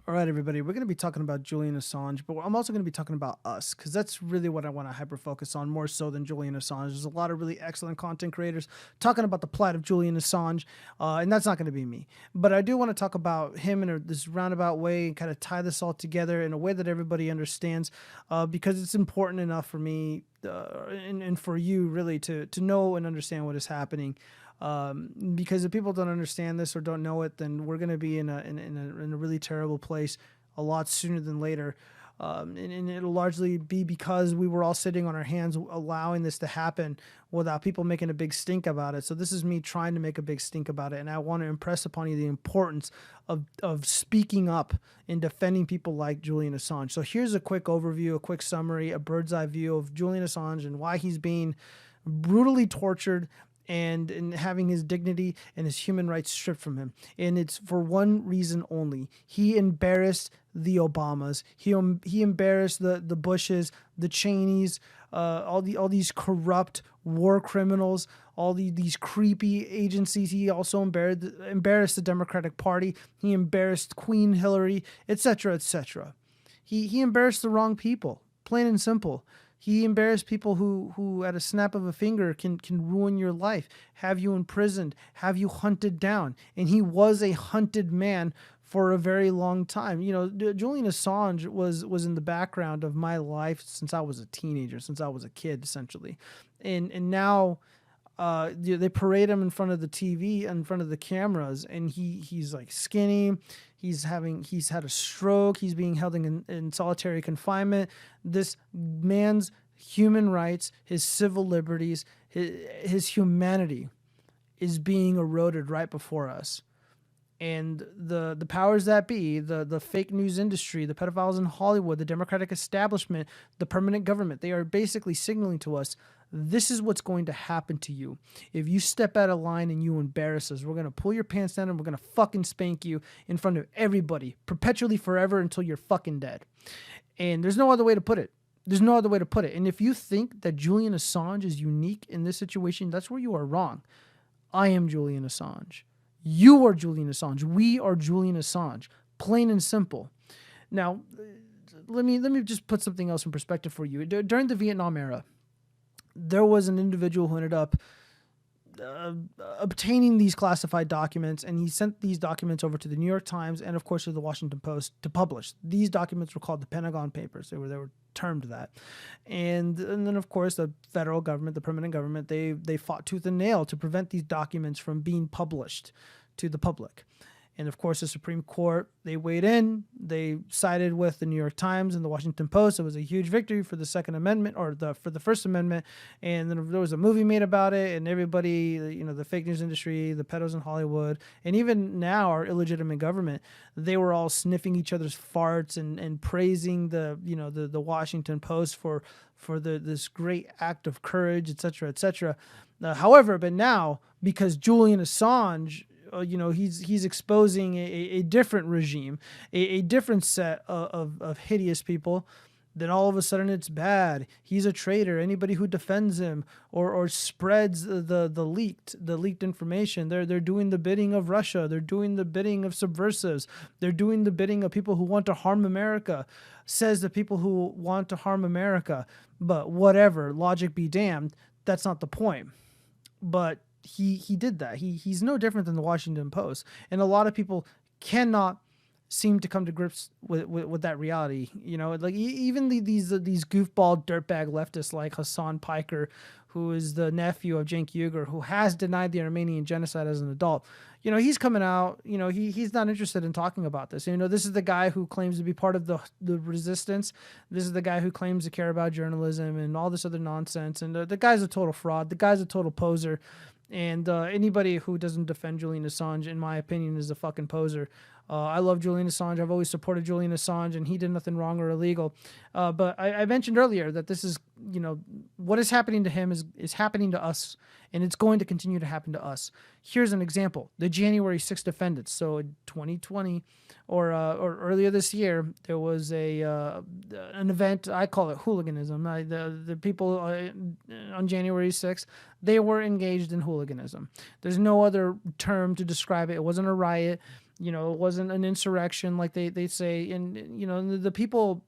All right, everybody, we're going to be talking about Julian Assange, but I'm also going to be talking about us because that's really what I want to hyper focus on more so than Julian Assange. There's a lot of really excellent content creators talking about the plight of Julian Assange, and that's not going to be me. But I do want to talk about him in this roundabout way and kind of tie this all together in a way that everybody understands because it's important enough for me and for you really to know and understand what is happening. Because if people don't understand this or don't know it, then we're going to be in a really terrible place a lot sooner than later. And it'll largely be because we were all sitting on our hands allowing this to happen without people making a big stink about it. So this is me trying to make a big stink about it. And I want to impress upon you the importance of speaking up and defending people like Julian Assange. So here's a quick overview, a quick summary, a bird's eye view of Julian Assange and why he's being brutally tortured and having his dignity and his human rights stripped from him. And it's for one reason only. He embarrassed the Obamas. He embarrassed the Bushes, the Cheneys, all these corrupt war criminals, these creepy agencies. He also embarrassed the Democratic Party. He embarrassed Queen Hillary, etc., etc. He embarrassed the wrong people, plain and simple. He embarrassed people who at a snap of a finger can ruin your life, have you imprisoned, have you hunted down. And he was a hunted man for a very long time. You know, Julian Assange was in the background of my life since I was a teenager, since I was a kid, essentially. And now they parade him in front of the TV, in front of the cameras, and he's like skinny. He's had a stroke. He's being held in solitary confinement. This man's human rights, his civil liberties, his humanity is being eroded right before us. And the powers that be, the fake news industry, the pedophiles in Hollywood, the Democratic establishment, the permanent government, they are basically signaling to us, this is what's going to happen to you. If you step out of line and you embarrass us, we're going to pull your pants down and we're going to fucking spank you in front of everybody, perpetually forever until you're fucking dead. And there's no other way to put it. There's no other way to put it. And if you think that Julian Assange is unique in this situation, that's where you are wrong. I am Julian Assange. You are Julian Assange. We are Julian Assange. Plain and simple. Now, let me just put something else in perspective for you. During the Vietnam era, there was an individual who ended up obtaining these classified documents, and he sent these documents over to the New York Times and, of course, to the Washington Post to publish. These documents were called the Pentagon Papers. They were termed that. And then, of course, the federal government, the permanent government, they fought tooth and nail to prevent these documents from being published to the public. And of course, the Supreme Court, they weighed in. They sided with the New York Times and the Washington Post. It was a huge victory for the Second Amendment, or for the First Amendment. And then there was a movie made about it, and everybody, the fake news industry, the pedos in Hollywood, and even now our illegitimate government, they were all sniffing each other's farts and praising the Washington Post for this great act of courage, et cetera, et cetera. However, but now, because Julian Assange, he's exposing a different regime, a different set of hideous people, then all of a sudden it's bad. He's a traitor. Anybody who defends him or spreads the leaked information, they're doing the bidding of Russia. They're doing the bidding of subversives. They're doing the bidding of people who want to harm America, says the people who want to harm America. But whatever, logic be damned, that's not the point. But he did that. He's no different than the Washington Post, and a lot of people cannot seem to come to grips with that reality. Like even these goofball dirtbag leftists like Hassan Piker, who is the nephew of Cenk Uygur, who has denied the Armenian genocide as an adult. He's coming out. He's not interested in talking about this. This is the guy who claims to be part of the resistance. This is the guy who claims to care about journalism and all this other nonsense. And the guy's a total fraud. The guy's a total poser. And anybody who doesn't defend Julian Assange, in my opinion, is a fucking poser. I love Julian Assange. I've always supported Julian Assange, and he did nothing wrong or illegal. But I mentioned earlier that this is, what is happening to him is happening to us, and it's going to continue to happen to us. Here's an example. The January 6th defendants. So in 2020 or earlier this year, there was an event. I call it hooliganism. The people on January 6th, they were engaged in hooliganism. There's no other term to describe it. It wasn't a riot. It wasn't an insurrection like they say. And, the people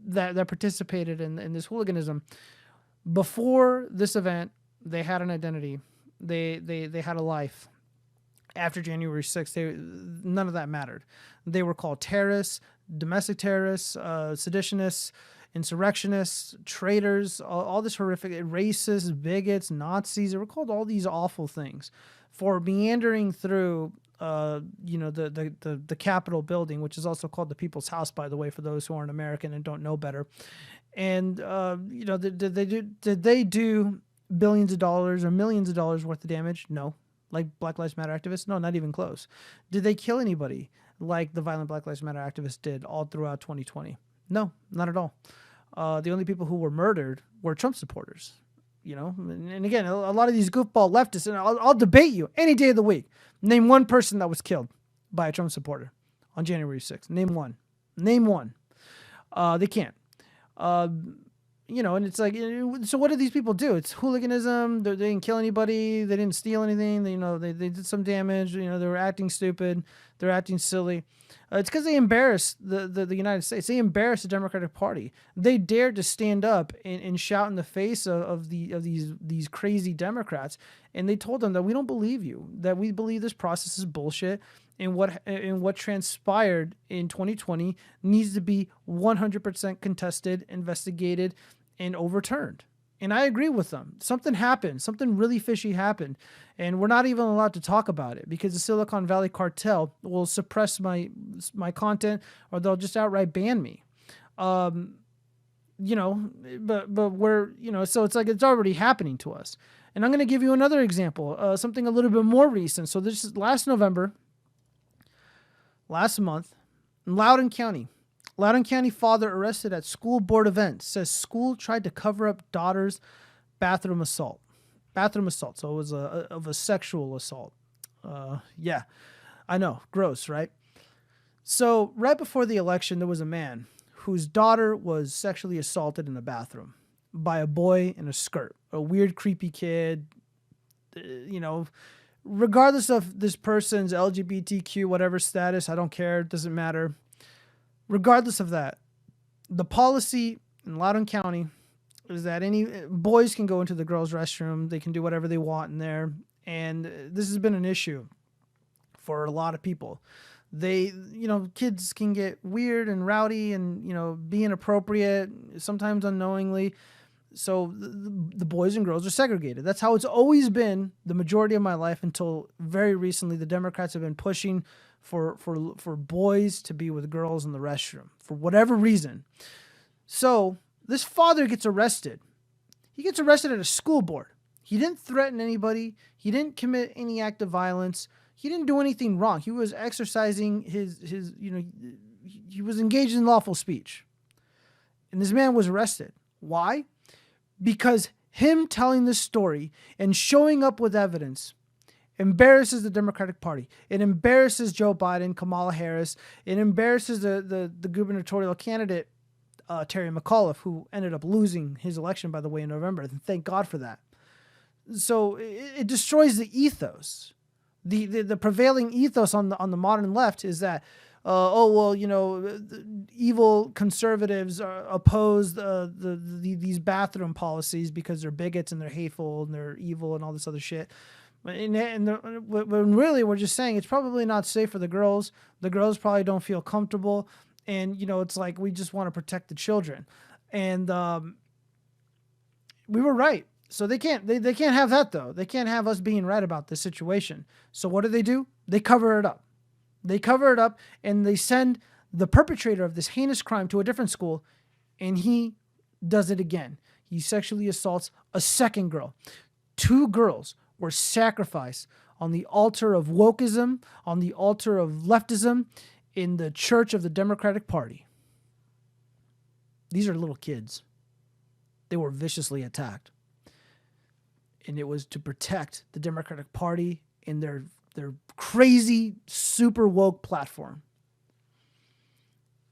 that participated in this hooliganism, before this event, they had an identity. They had a life. After January 6th, none of that mattered. They were called terrorists, domestic terrorists, seditionists, insurrectionists, traitors, all this horrific, racists, bigots, Nazis. They were called all these awful things for meandering through, the Capitol building, which is also called the People's House, by the way, for those who aren't American and don't know better. And did they do billions of dollars or millions of dollars worth of damage? No. Like Black Lives Matter activists? No, not even close. Did they kill anybody like the violent Black Lives Matter activists did all throughout 2020? No, not at all. The only people who were murdered were Trump supporters. And again, a lot of these goofball leftists, and I'll debate you any day of the week. Name one person that was killed by a Trump supporter on January 6th. Name one. They can't. And it's like, so what did these people do? It's hooliganism. They didn't kill anybody. They didn't steal anything. They did some damage. They were acting stupid. They're acting silly. It's because they embarrassed the United States. They embarrassed the Democratic Party. They dared to stand up and shout in the face of these crazy Democrats. And they told them that we don't believe you, that we believe this process is bullshit. And what transpired in 2020 needs to be 100% contested, investigated, and overturned. And I agree with them. Something happened. Something really fishy happened. And we're not even allowed to talk about it because the Silicon Valley cartel will suppress my content, or they'll just outright ban me. But we're, so it's like it's already happening to us. And I'm going to give you another example, something a little bit more recent. So this is last month, in Loudoun County. Loudoun County father arrested at school board event says school tried to cover up daughter's bathroom assault. So it was a sexual assault. Yeah, I know. Gross, right? So right before the election, there was a man whose daughter was sexually assaulted in the bathroom by a boy in a skirt, a weird, creepy kid, regardless of this person's LGBTQ, whatever status, I don't care. It doesn't matter. Regardless of that, the policy in Loudoun County is that any boys can go into the girls' restroom. They can do whatever they want in there. And this has been an issue for a lot of people. Kids can get weird and rowdy and, be inappropriate, sometimes unknowingly. So the boys and girls are segregated. That's how it's always been the majority of my life until very recently. The Democrats have been pushing for boys to be with girls in the restroom for whatever reason. So this father gets arrested. He gets arrested at a school board. He didn't threaten anybody. He didn't commit any act of violence. He didn't do anything wrong. He was exercising he was engaged in lawful speech. And this man was arrested. Why? Because him telling this story and showing up with evidence embarrasses the Democratic Party. It embarrasses Joe Biden, Kamala Harris. It embarrasses the gubernatorial candidate, Terry McAuliffe, who ended up losing his election, by the way, in November. And thank God for that. So it destroys the ethos. The prevailing ethos on the modern left is that, evil conservatives oppose these bathroom policies because they're bigots and they're hateful and they're evil and all this other shit. When really we're just saying it's probably not safe for the girls. The girls probably don't feel comfortable. And, it's like we just want to protect the children. And we were right. So they can't have that, though. They can't have us being right about this situation. So what do? They cover it up. They cover it up and they send the perpetrator of this heinous crime to a different school, and he does it again. He sexually assaults a second girl. 2 girls were sacrificed on the altar of wokeism, on the altar of leftism in the church of the Democratic Party. These are little kids. They were viciously attacked. And it was to protect the Democratic Party in their crazy, super woke platform.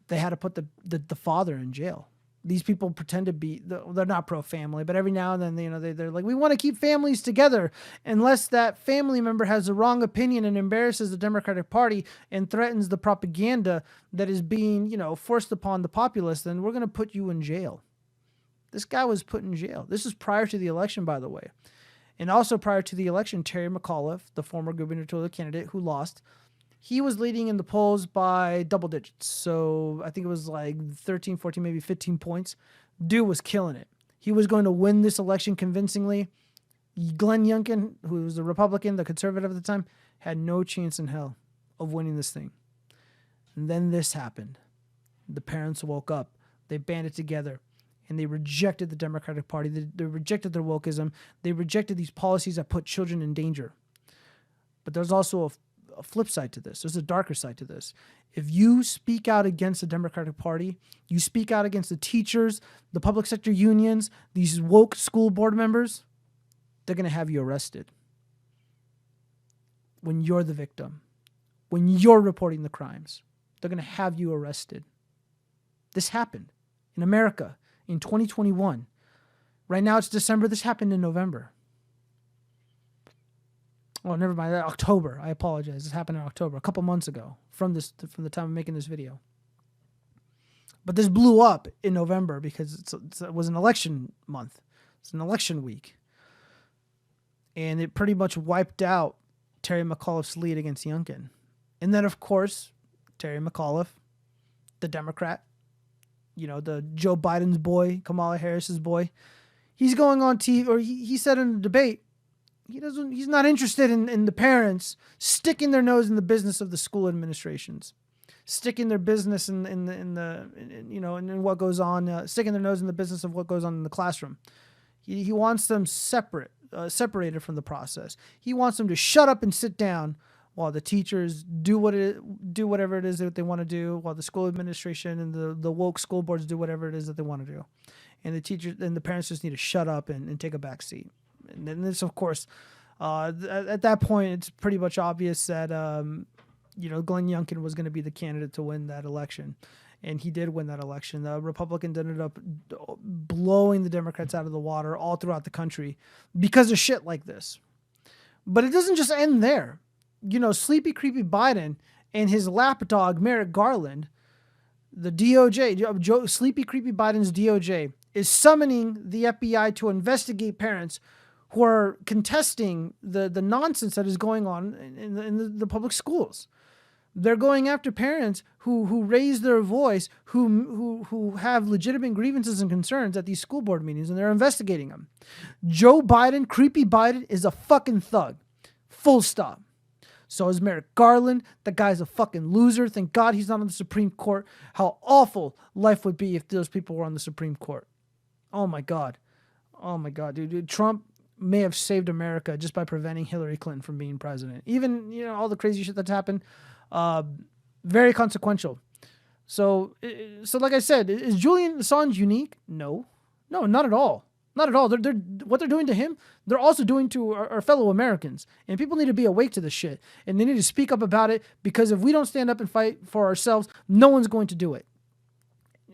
They had to put the father in jail. These people pretend to be, they're not pro-family, but every now and then, they're like, we want to keep families together. Unless that family member has the wrong opinion and embarrasses the Democratic Party and threatens the propaganda that is being, forced upon the populace, then we're going to put you in jail. This guy was put in jail. This is prior to the election, by the way. And also prior to the election, Terry McAuliffe, the former gubernatorial candidate who lost, he was leading in the polls by double digits. So I think it was like 13, 14, maybe 15 points. Dude was killing it. He was going to win this election convincingly. Glenn Youngkin, who was the Republican, the conservative at the time, had no chance in hell of winning this thing. And then this happened. The parents woke up. They banded together. And they rejected the Democratic Party. They rejected their wokeism. They rejected these policies that put children in danger. But there's also a flip side to this. There's a darker side to this. If you speak out against the Democratic Party, you speak out against the teachers, the public sector unions, these woke school board members, they're going to have you arrested. When you're the victim, when you're reporting the crimes, they're going to have you arrested. This happened in America in 2021. Right now it's December. This happened in November. Oh, never mind. October. I apologize. This happened in October, a couple months ago from the time I'm making this video. But this blew up in November because it was an election month. It's an election week. And it pretty much wiped out Terry McAuliffe's lead against Youngkin. And then, of course, Terry McAuliffe, the Democrat, the Joe Biden's boy, Kamala Harris's boy, he's going on TV, or he said in a debate, he's not interested in the parents sticking their nose in the business of the school administrations, sticking their business in what goes on, sticking their nose in the business of what goes on in the classroom. He wants them separated from the process. He wants them to shut up and sit down while the teachers do whatever it is that they want to do, while the school administration and the woke school boards do whatever it is that they want to do. And the teachers and the parents just need to shut up and take a back seat. And then this, of course, at that point, it's pretty much obvious that, Glenn Youngkin was going to be the candidate to win that election. And he did win that election. The Republicans ended up blowing the Democrats out of the water all throughout the country because of shit like this. But it doesn't just end there. Sleepy, creepy Biden and his lapdog, Merrick Garland, the DOJ, Sleepy, creepy Biden's DOJ, is summoning the FBI to investigate parents who are contesting the nonsense that is going on in the public schools. They're going after parents who raise their voice, who have legitimate grievances and concerns at these school board meetings, and they're investigating them. Joe Biden, creepy Biden, is a fucking thug. Full stop. So is Merrick Garland. That guy's a fucking loser. Thank God he's not on the Supreme Court. How awful life would be if those people were on the Supreme Court. Oh my God. Oh my God, dude. Trump may have saved America just by preventing Hillary Clinton from being president. Even, all the crazy shit that's happened. Very consequential. So like I said, is Julian Assange unique? No, not at all. Not at all. They're what they're doing to him, they're also doing to our fellow Americans. And people need to be awake to this shit. And they need to speak up about it, because if we don't stand up and fight for ourselves, no one's going to do it.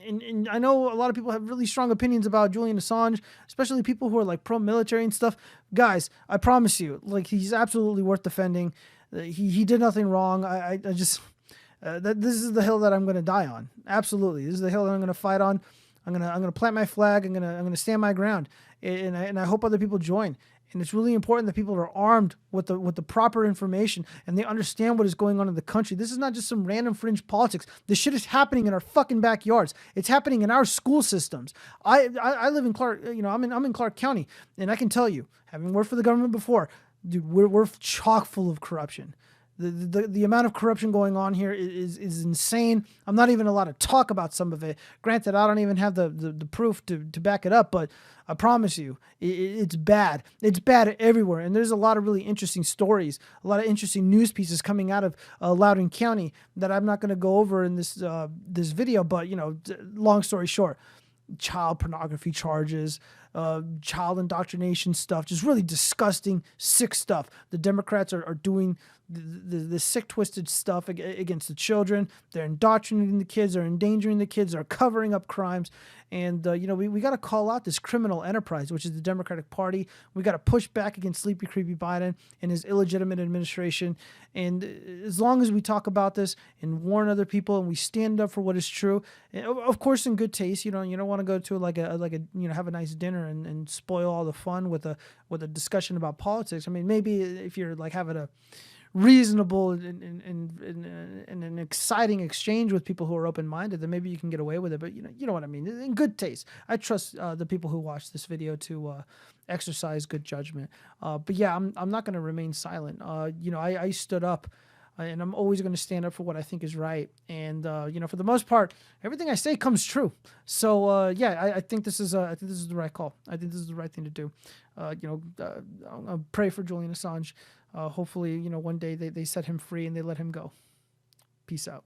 And I know a lot of people have really strong opinions about Julian Assange, especially people who are like pro-military and stuff. Guys, I promise you, he's absolutely worth defending. He did nothing wrong. I just this is the hill that I'm going to die on. Absolutely, this is the hill that I'm going to fight on. I'm gonna plant my flag. I'm gonna stand my ground, and I hope other people join. And it's really important that people are armed with the proper information and they understand what is going on in the country. This is not just some random fringe politics. This shit is happening in our fucking backyards. It's happening in our school systems. I live in Clark. I'm in Clark County, and I can tell you, having worked for the government before, dude, we're chock full of corruption. The amount of corruption going on here is insane. I'm not even allowed to talk about some of it. Granted, I don't even have the proof to back it up, but I promise you, it's bad. It's bad everywhere. And there's a lot of really interesting stories, a lot of interesting news pieces coming out of Loudoun County that I'm not going to go over in this video, but long story short, child pornography charges, child indoctrination stuff, just really disgusting, sick stuff. The Democrats are doing the sick, twisted stuff against the children. They're indoctrinating the kids. They're endangering the kids. They're covering up crimes. And, we got to call out this criminal enterprise, which is the Democratic Party. We got to push back against Sleepy Creepy Biden and his illegitimate administration. And as long as we talk about this and warn other people and we stand up for what is true, of course, in good taste, you don't want to go to have a nice dinner and spoil all the fun with a discussion about politics. I mean, maybe if you're like having a reasonable and an exciting exchange with people who are open-minded, then maybe you can get away with it. But you know what I mean. In good taste, I trust the people who watch this video to exercise good judgment. But yeah, I'm not going to remain silent. I stood up. And I'm always going to stand up for what I think is right. And for the most part, everything I say comes true. So I think this is the right call. I think this is the right thing to do. I'll pray for Julian Assange. Hopefully, one day they set him free and they let him go. Peace out.